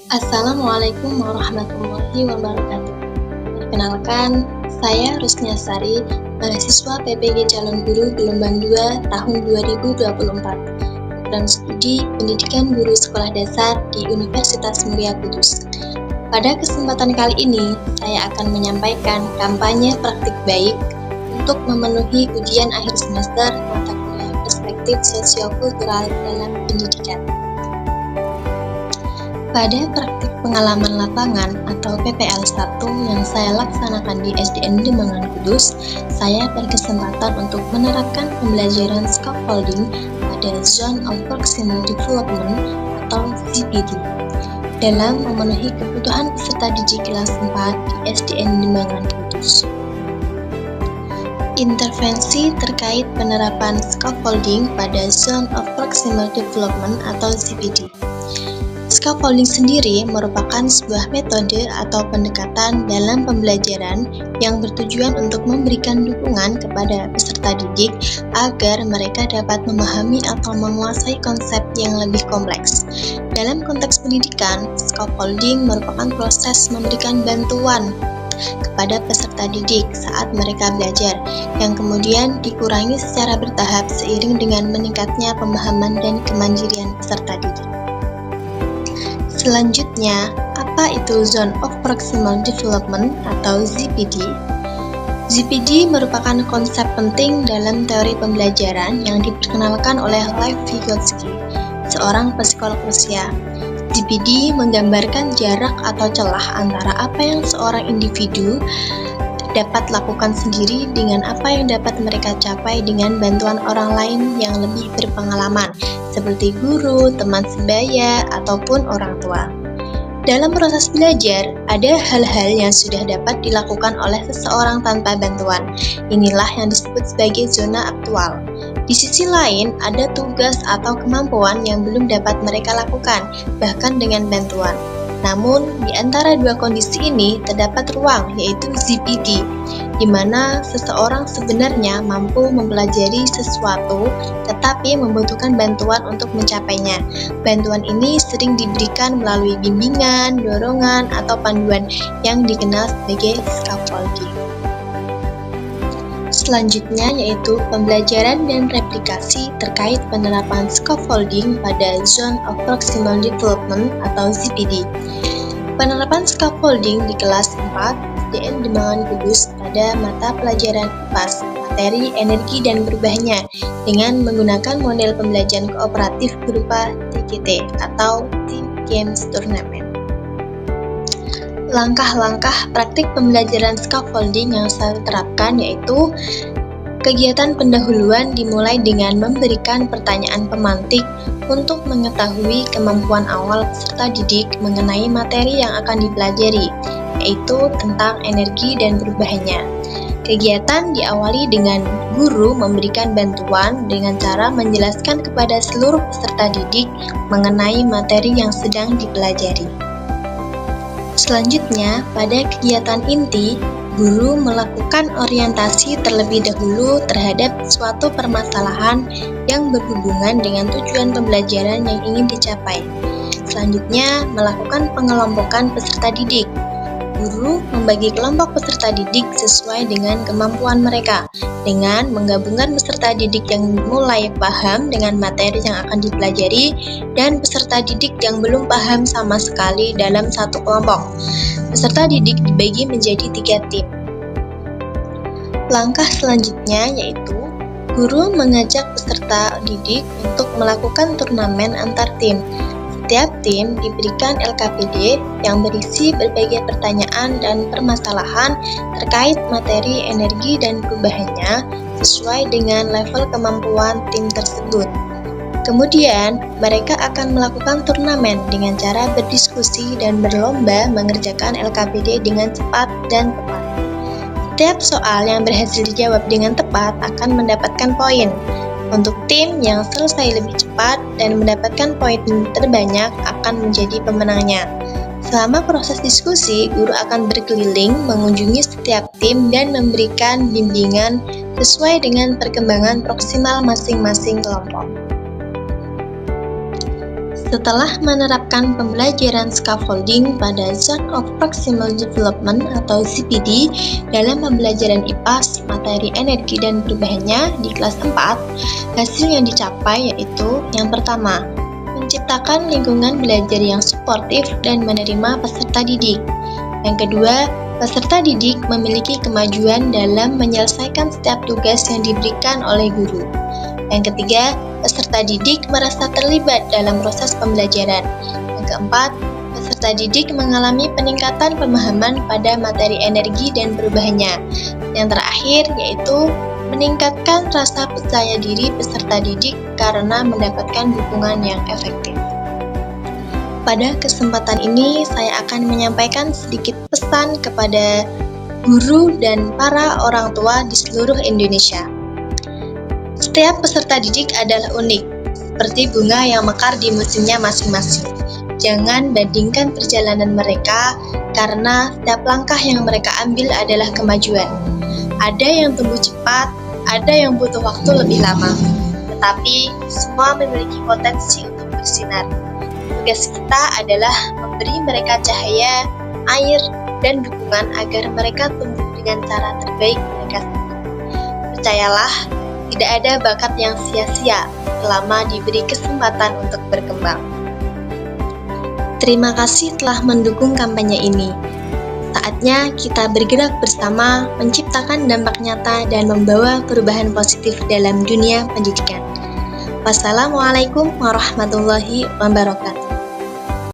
Assalamualaikum warahmatullahi wabarakatuh. Perkenalkan, saya Rusnia Sari, mahasiswa PPG Calon Guru Gelombang 2 tahun 2024, program studi Pendidikan Guru Sekolah Dasar di Universitas Muria Kudus. Pada kesempatan kali ini, saya akan menyampaikan kampanye praktik baik untuk memenuhi ujian akhir semester mata kuliah perspektif sosiokultural dalam pendidikan. Pada praktik pengalaman lapangan atau PPL 1 yang saya laksanakan di SDN Demangan Kudus, saya berkesempatan untuk menerapkan pembelajaran scaffolding pada Zone of Proximal Development atau ZPD dalam memenuhi kebutuhan peserta didik kelas 4 di SDN Demangan Kudus. Intervensi terkait penerapan scaffolding pada Zone of Proximal Development atau ZPD. Scaffolding sendiri merupakan sebuah metode atau pendekatan dalam pembelajaran yang bertujuan untuk memberikan dukungan kepada peserta didik agar mereka dapat memahami atau menguasai konsep yang lebih kompleks. Dalam konteks pendidikan, scaffolding merupakan proses memberikan bantuan kepada peserta didik saat mereka belajar, yang kemudian dikurangi secara bertahap seiring dengan meningkatnya pemahaman dan kemandirian peserta didik. Selanjutnya, apa itu Zone of Proximal Development atau ZPD? ZPD merupakan konsep penting dalam teori pembelajaran yang diperkenalkan oleh Lev Vygotsky, seorang psikolog Rusia. ZPD menggambarkan jarak atau celah antara apa yang seorang individu dapat lakukan sendiri dengan apa yang dapat mereka capai dengan bantuan orang lain yang lebih berpengalaman, seperti guru, teman sebaya, ataupun orang tua. Dalam proses belajar, ada hal-hal yang sudah dapat dilakukan oleh seseorang tanpa bantuan. Inilah yang disebut sebagai zona aktual. Di sisi lain, ada tugas atau kemampuan yang belum dapat mereka lakukan, bahkan dengan bantuan. Namun, di antara dua kondisi ini terdapat ruang, yaitu ZPD, di mana seseorang sebenarnya mampu mempelajari sesuatu, tetapi membutuhkan bantuan untuk mencapainya. Bantuan ini sering diberikan melalui bimbingan, dorongan, atau panduan yang dikenal sebagai scaffolding. Selanjutnya yaitu pembelajaran dan replikasi terkait penerapan scaffolding pada Zone of Proximal Development atau ZPD. Penerapan scaffolding di kelas 4 SDN Demangan Kudus pada mata pelajaran IPAS, materi energi dan berubahnya, dengan menggunakan model pembelajaran kooperatif berupa TGT atau Team Games Tournament. Langkah-langkah praktik pembelajaran scaffolding yang saya terapkan yaitu kegiatan pendahuluan dimulai dengan memberikan pertanyaan pemantik untuk mengetahui kemampuan awal peserta didik mengenai materi yang akan dipelajari, yaitu tentang energi dan perubahannya. Kegiatan diawali dengan guru memberikan bantuan dengan cara menjelaskan kepada seluruh peserta didik mengenai materi yang sedang dipelajari. Selanjutnya, pada kegiatan inti, guru melakukan orientasi terlebih dahulu terhadap suatu permasalahan yang berhubungan dengan tujuan pembelajaran yang ingin dicapai. Selanjutnya, melakukan pengelompokan peserta didik. Guru membagi kelompok peserta didik sesuai dengan kemampuan mereka, dengan menggabungkan peserta didik yang mulai paham dengan materi yang akan dipelajari dan peserta didik yang belum paham sama sekali dalam satu kelompok. Peserta didik dibagi menjadi 3 tim. Langkah selanjutnya yaitu guru mengajak peserta didik untuk melakukan turnamen antar tim. Setiap tim diberikan LKPD yang berisi berbagai pertanyaan dan permasalahan terkait materi energi dan perubahannya sesuai dengan level kemampuan tim tersebut. Kemudian, mereka akan melakukan turnamen dengan cara berdiskusi dan berlomba mengerjakan LKPD dengan cepat dan tepat. Setiap soal yang berhasil dijawab dengan tepat akan mendapatkan poin. Untuk tim yang selesai lebih cepat dan mendapatkan poin terbanyak akan menjadi pemenangnya. Selama proses diskusi, guru akan berkeliling mengunjungi setiap tim dan memberikan bimbingan sesuai dengan perkembangan proksimal masing-masing kelompok. Setelah menerapkan pembelajaran scaffolding pada Zone of Proximal Development atau ZPD dalam pembelajaran IPA materi energi dan perubahannya di kelas 4, hasil yang dicapai yaitu yang pertama, menciptakan lingkungan belajar yang suportif dan menerima peserta didik. Yang kedua, peserta didik memiliki kemajuan dalam menyelesaikan setiap tugas yang diberikan oleh guru. Yang ketiga, peserta didik merasa terlibat dalam proses pembelajaran. Yang keempat, peserta didik mengalami peningkatan pemahaman pada materi energi dan perubahannya. Yang terakhir yaitu meningkatkan rasa percaya diri peserta didik karena mendapatkan dukungan yang efektif. Pada kesempatan ini, saya akan menyampaikan sedikit pesan kepada guru dan para orang tua di seluruh Indonesia. Setiap peserta didik adalah unik, seperti bunga yang mekar di musimnya masing-masing. Jangan bandingkan perjalanan mereka, karena setiap langkah yang mereka ambil adalah kemajuan. Ada yang tumbuh cepat, ada yang butuh waktu lebih lama, tetapi semua memiliki potensi untuk bersinar. Tugas kita adalah memberi mereka cahaya, air, dan dukungan agar mereka tumbuh dengan cara terbaik mereka sendiri. Percayalah, tidak ada bakat yang sia-sia selama diberi kesempatan untuk berkembang. Terima kasih telah mendukung kampanye ini. Saatnya kita bergerak bersama, menciptakan dampak nyata dan membawa perubahan positif dalam dunia pendidikan. Wassalamualaikum warahmatullahi wabarakatuh.